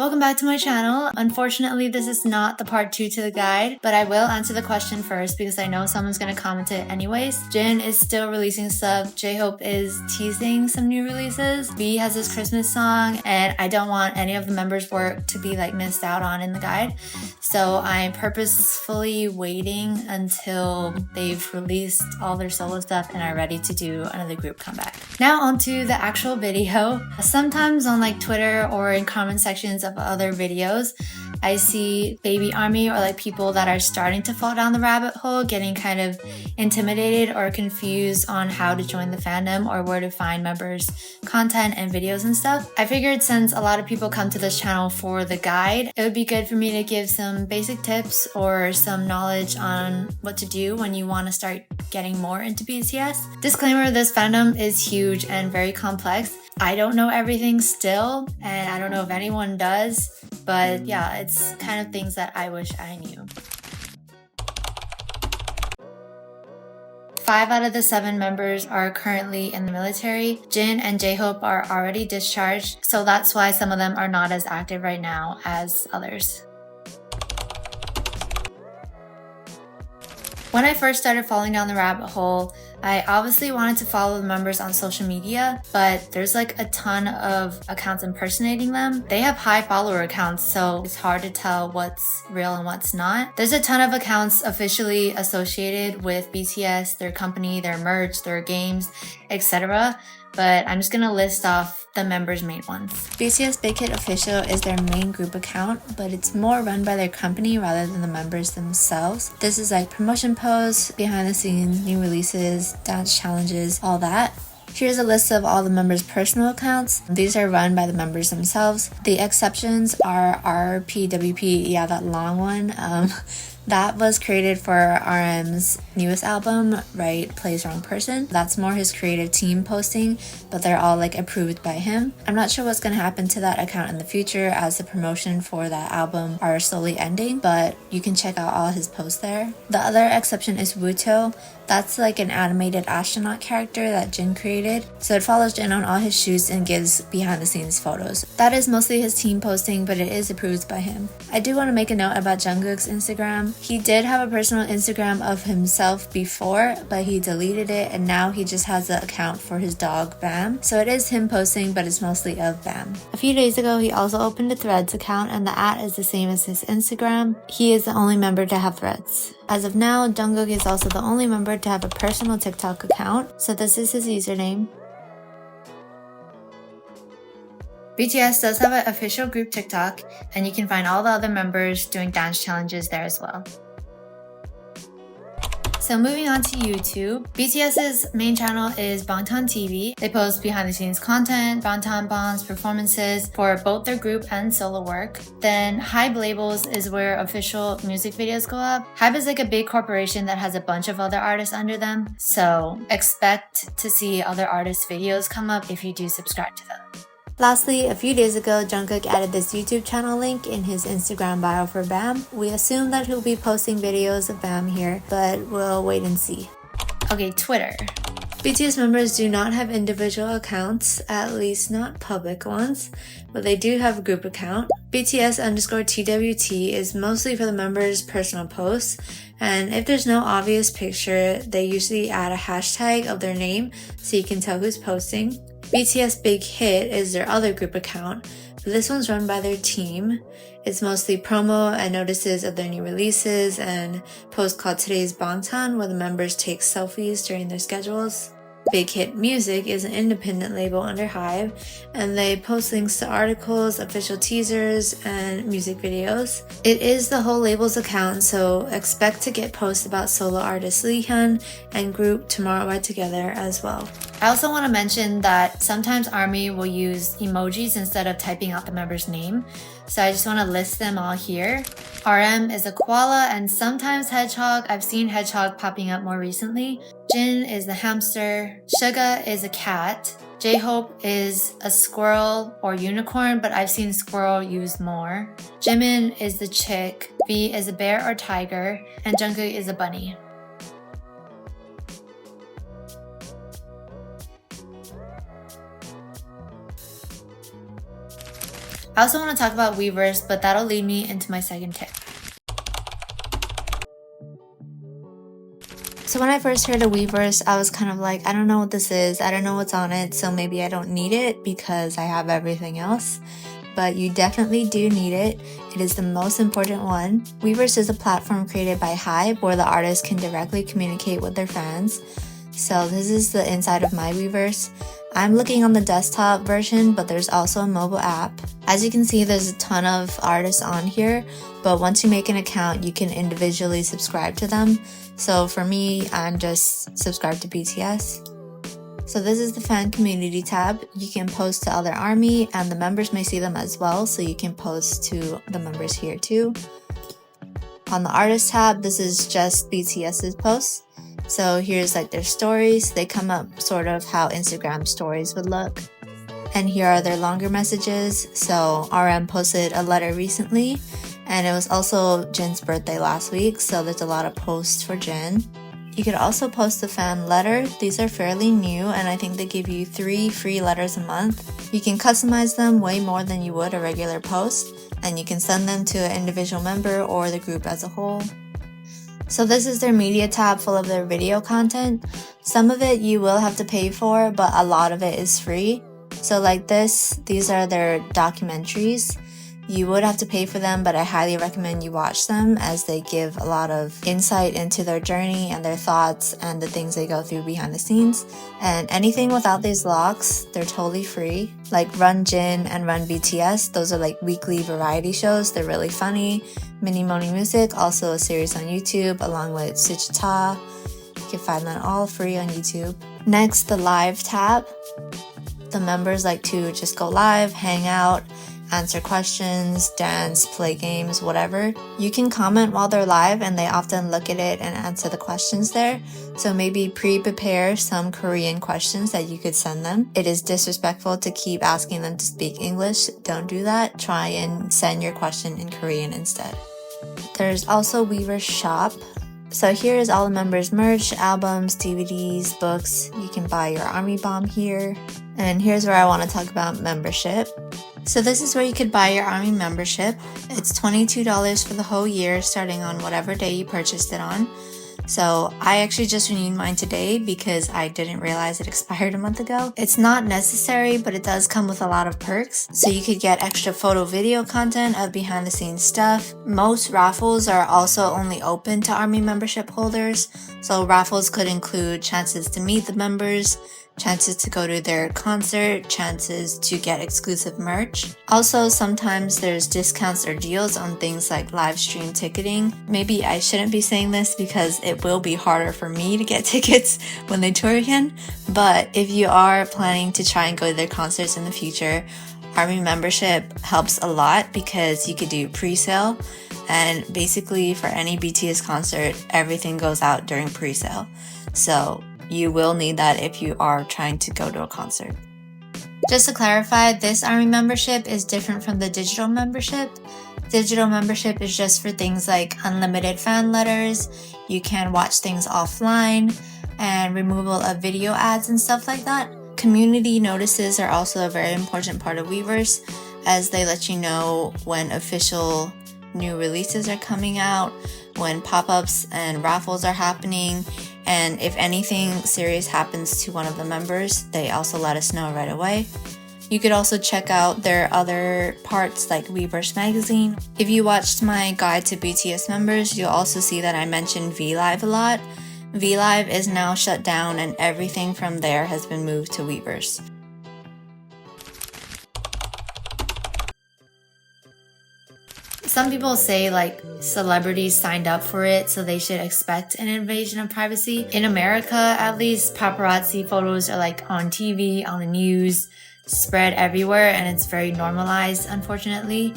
Welcome back to my channel. Unfortunately, this is not the part 2 to the guide, but I will answer the question first because I know someone's gonna comment it anyways. Jin is still releasing stuff. J-Hope is teasing some new releases. V has his Christmas song, and I don't want any of the members' work to be like missed out on in the guide. So I'm purposefully waiting until they've released all their solo stuff and are ready to do another group comeback. Now onto the actual video. Sometimes on like Twitter or in comment sections of other videos, I see baby army or like people that are starting to fall down the rabbit hole getting kind of intimidated or confused on how to join the fandom or where to find members' content and videos and stuff. I figured since a lot of people come to this channel for the guide, it would be good for me to give some basic tips or some knowledge on what to do when you want to start getting more into BTS. Disclaimer, this fandom is huge and very complex. I don't know everything still, and I don't know if anyone does, but yeah, it's kind of things that I wish I knew. 5 out of the 7 members are currently in the military. Jin and J-Hope are already discharged, so that's why some of them are not as active right now as others. When I first started falling down the rabbit hole, I obviously wanted to follow the members on social media, but there's like a ton of accounts impersonating them. They have high follower accounts, so it's hard to tell what's real and what's not. There's a ton of accounts officially associated with BTS, their company, their merch, their games, etc. But I'm just gonna list off the members' main ones. BTS Big Hit Official is their main group account, but it's more run by their company rather than the members themselves. This is like promotion posts, behind the scenes, new releases, dance challenges, all that. Here's a list of all the members' personal accounts. These are run by the members themselves. The exceptions are RPWP, yeah, that long one. That was created for RM's newest album, Right Plays Wrong Person. That's more his creative team posting, but they're all like approved by him. I'm not sure what's going to happen to that account in the future as the promotion for that album are slowly ending, but you can check out all his posts there. The other exception is Wuto. That's like an animated astronaut character that Jin created. So it follows Jin on all his shoots and gives behind the scenes photos. That is mostly his team posting, but it is approved by him. I do want to make a note about Jungkook's Instagram. He did have a personal Instagram of himself before, but he deleted it and now he just has an account for his dog Bam. So it is him posting, but it's mostly of Bam. A few days ago, he also opened a Threads account and the @ is the same as his Instagram. He is the only member to have Threads. As of now, Jungkook is also the only member to have a personal TikTok account, so this is his username. BTS does have an official group TikTok, and you can find all the other members doing dance challenges there as well. So moving on to YouTube, BTS's main channel is Bangtan TV. They post behind the scenes content, Bangtan Bonds performances for both their group and solo work. Then Hybe Labels is where official music videos go up. Hybe is like a big corporation that has a bunch of other artists under them, so expect to see other artists' videos come up if you do subscribe to them. Lastly, a few days ago, Jungkook added this YouTube channel link in his Instagram bio for Bam. We assume that he'll be posting videos of Bam here, but we'll wait and see. Okay, Twitter. BTS members do not have individual accounts, at least not public ones, but they do have a group account. BTS_TWT is mostly for the members' personal posts, and if there's no obvious picture, they usually add a hashtag of their name so you can tell who's posting. BTS Big Hit is their other group account, but this one's run by their team. It's mostly promo and notices of their new releases and posts called Today's Bangtan where the members take selfies during their schedules. Big Hit Music is an independent label under Hybe, and they post links to articles, official teasers, and music videos. It is the whole label's account, so expect to get posts about solo artist Leehyun and group Tomorrow By Together as well. I also want to mention that sometimes ARMY will use emojis instead of typing out the member's name, so I just want to list them all here. RM is a koala and sometimes hedgehog. I've seen hedgehog popping up more recently. Jin is the hamster. Suga is a cat. J-Hope is a squirrel or unicorn, but I've seen squirrel used more. Jimin is the chick. V is a bear or tiger. And Jungkook is a bunny. I also want to talk about Weverse, but that'll lead me into my second tip. So when I first heard of Weverse, I was kind of like, I don't know what this is, I don't know what's on it, so maybe I don't need it because I have everything else. But you definitely do need it. It is the most important one. Weverse is a platform created by Hype where the artists can directly communicate with their fans. So this is the inside of my Weverse. I'm looking on the desktop version, but there's also a mobile app. As you can see, there's a ton of artists on here, but once you make an account, you can individually subscribe to them. So for me, I'm just subscribed to BTS. So this is the fan community tab. You can post to other ARMY and the members may see them as well, so you can post to the members here too. On the artist tab, this is just BTS's posts. So here's like their stories. They come up sort of how Instagram stories would look. And here are their longer messages. So RM posted a letter recently, and it was also Jin's birthday last week, so there's a lot of posts for Jin. You could also post a fan letter. These are fairly new, and I think they give you 3 free letters a month. You can customize them way more than you would a regular post, and you can send them to an individual member or the group as a whole. So this is their media tab full of their video content. Some of it you will have to pay for, but a lot of it is free. So like these are their documentaries. You would have to pay for them, but I highly recommend you watch them as they give a lot of insight into their journey and their thoughts and the things they go through behind the scenes. And anything without these locks, they're totally free. Like Run Jin and Run BTS, those are like weekly variety shows. They're really funny. Mini Moni Music, also a series on YouTube along with Suchita. You can find that all free on YouTube. Next, the live tab. The members like to just go live, hang out, answer questions, dance, play games, whatever. You can comment while they're live and they often look at it and answer the questions there. So maybe pre-prepare some Korean questions that you could send them. It is disrespectful to keep asking them to speak English. Don't do that. Try and send your question in Korean instead. There's also Weverse Shop. So here is all the members' merch, albums, DVDs, books. You can buy your ARMY Bomb here. And here's where I want to talk about membership. So this is where you could buy your ARMY membership. It's $22 for the whole year, starting on whatever day you purchased it on. So I actually just renewed mine today because I didn't realize it expired a month ago. It's not necessary, but it does come with a lot of perks. So you could get extra photo video content of behind the scenes stuff. Most raffles are also only open to ARMY membership holders. So raffles could include chances to meet the members, chances to go to their concert, chances to get exclusive merch. Also, sometimes there's discounts or deals on things like live stream ticketing. Maybe I shouldn't be saying this because it will be harder for me to get tickets when they tour again, but if you are planning to try and go to their concerts in the future, ARMY membership helps a lot because you could do pre-sale, and basically for any BTS concert, everything goes out during pre-sale. So you will need that if you are trying to go to a concert. Just to clarify, this ARMY membership is different from the digital membership. Digital membership is just for things like unlimited fan letters, you can watch things offline, and removal of video ads and stuff like that. Community notices are also a very important part of Weverse, as they let you know when official new releases are coming out, when pop-ups and raffles are happening, and if anything serious happens to one of the members, they also let us know right away. You could also check out their other parts like Weverse magazine. If you watched my guide to BTS members, you'll also see that I mentioned VLive a lot. VLive is now shut down and everything from there has been moved to Weverse. Some people say like celebrities signed up for it, so they should expect an invasion of privacy. In America, at least, paparazzi photos are like on TV, on the news, spread everywhere, and it's very normalized, unfortunately.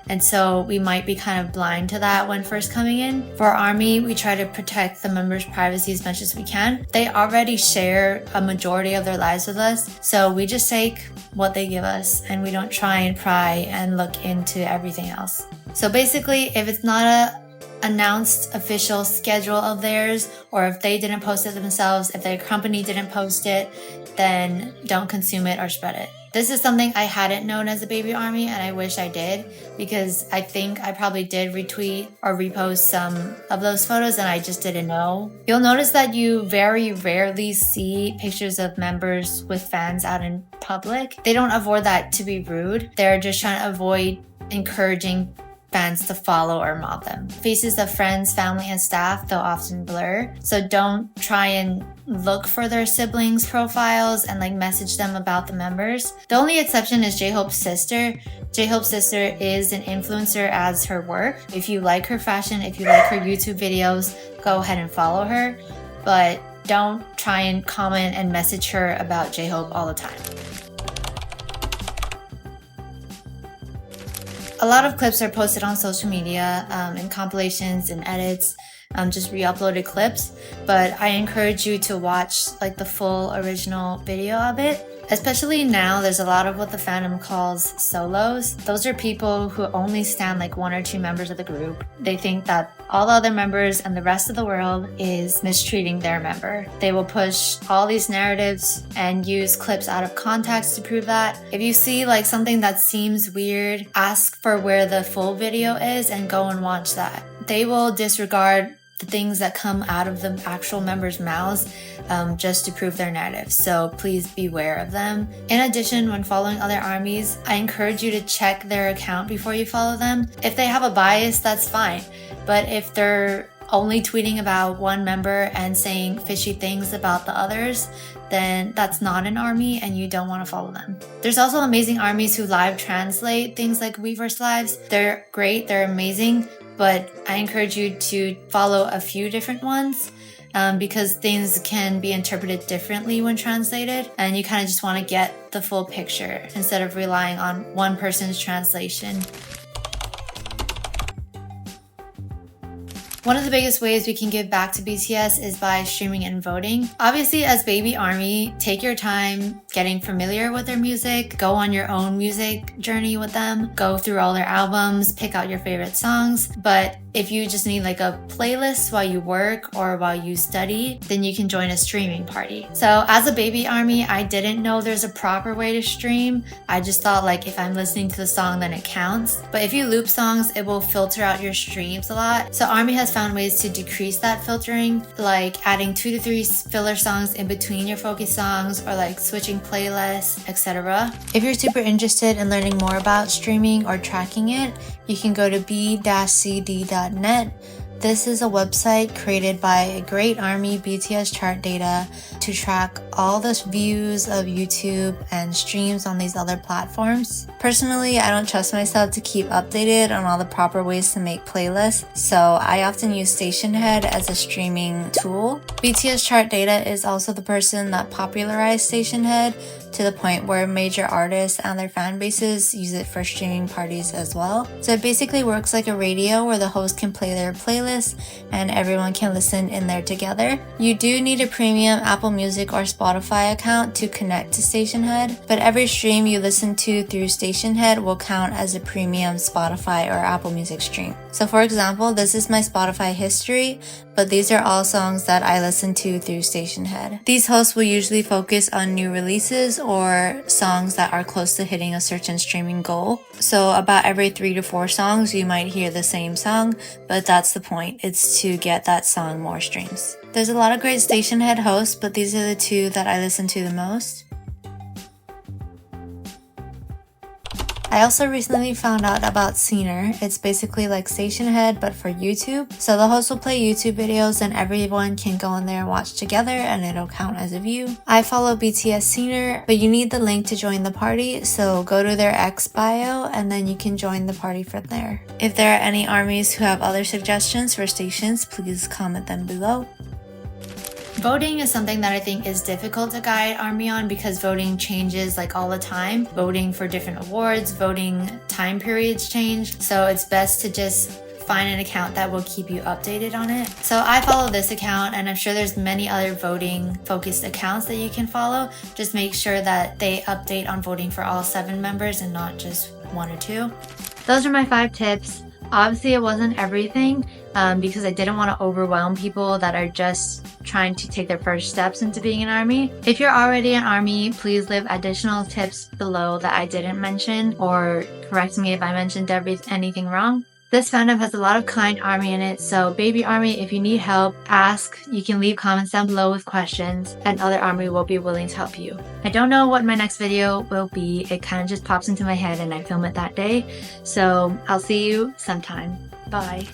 And so we might be kind of blind to that when first coming in. For ARMY, we try to protect the members' privacy as much as we can. They already share a majority of their lives with us, so we just take what they give us and we don't try and pry and look into everything else. So basically, if it's not a announced official schedule of theirs, or if they didn't post it themselves, if their company didn't post it, then don't consume it or spread it. This is something I hadn't known as a baby army, and I wish I did, because I think I probably did retweet or repost some of those photos and I just didn't know. You'll notice that you very rarely see pictures of members with fans out in public. They don't avoid that to be rude. They're just trying to avoid encouraging fans to follow or mob them. Faces of friends, family, and staff, they'll often blur. So don't try and look for their siblings' profiles and like message them about the members. The only exception is J-Hope's sister. J-Hope's sister is an influencer as her work. If you like her fashion, if you like her YouTube videos, go ahead and follow her. But don't try and comment and message her about J-Hope all the time. A lot of clips are posted on social media in compilations and edits, just re-uploaded clips, but I encourage you to watch like the full original video of it. Especially now, there's a lot of what the fandom calls solos. Those are people who only stand like one or two members of the group. They think that all the other members and the rest of the world is mistreating their member. They will push all these narratives and use clips out of context to prove that. If you see like something that seems weird, ask for where the full video is and go and watch that. They will disregard the things that come out of the actual members' mouths just to prove their narrative. So please beware of them. In addition, when following other armies, I encourage you to check their account before you follow them. If they have a bias, that's fine. But if they're only tweeting about one member and saying fishy things about the others, then that's not an army and you don't want to follow them. There's also amazing armies who live translate things like Weverse lives. They're great, they're amazing, but I encourage you to follow a few different ones because things can be interpreted differently when translated, and you kind of just want to get the full picture instead of relying on one person's translation. One of the biggest ways we can give back to BTS is by streaming and voting. Obviously, as Baby Army, take your time getting familiar with their music, go on your own music journey with them, go through all their albums, pick out your favorite songs. But if you just need like a playlist while you work or while you study, then you can join a streaming party. So as a Baby Army, I didn't know there's a proper way to stream. I just thought like if I'm listening to the song, then it counts. But if you loop songs, it will filter out your streams a lot. So Army has found ways to decrease that filtering, like adding 2 to 3 filler songs in between your focus songs or like switching playlists, etc. If you're super interested in learning more about streaming or tracking it, you can go to b-cd.net. This is a website created by a great army BTS chart data to track all the views of YouTube and streams on these other platforms. Personally, I don't trust myself to keep updated on all the proper ways to make playlists, so I often use Stationhead as a streaming tool. BTS chart data is also the person that popularized Stationhead to the point where major artists and their fan bases use it for streaming parties as well. So it basically works like a radio where the host can play their playlist and everyone can listen in there together. You do need a premium Apple Music or Spotify account to connect to Stationhead, but every stream you listen to through Stationhead will count as a premium Spotify or Apple Music stream. So for example, this is my Spotify history, but these are all songs that I listen to through Stationhead. These hosts will usually focus on new releases or songs that are close to hitting a certain streaming goal. So about every 3 to 4 songs, you might hear the same song, but that's the point. It's to get that song more streams. There's a lot of great Stationhead hosts, but these are the 2 that I listen to the most. I also recently found out about Scener. It's basically like Stationhead but for YouTube. So the host will play YouTube videos and everyone can go in there and watch together and it'll count as a view. I follow BTS Scener, but you need the link to join the party, so go to their X bio and then you can join the party from there. If there are any armies who have other suggestions for stations, please comment them below. Voting is something that I think is difficult to guide ARMY on because voting changes like all the time. Voting for different awards, voting time periods change. So it's best to just find an account that will keep you updated on it. So I follow this account and I'm sure there's many other voting focused accounts that you can follow. Just make sure that they update on voting for all 7 members and not just 1 or 2. Those are my 5 tips. Obviously, it wasn't everything because I didn't want to overwhelm people that are just trying to take their first steps into being an ARMY. If you're already an ARMY, please leave additional tips below that I didn't mention, or correct me if I mentioned anything wrong. This fandom has a lot of kind ARMY in it, so baby ARMY, if you need help, ask. You can leave comments down below with questions, and other ARMY will be willing to help you. I don't know what my next video will be. It kind of just pops into my head and I film it that day. So I'll see you sometime. Bye.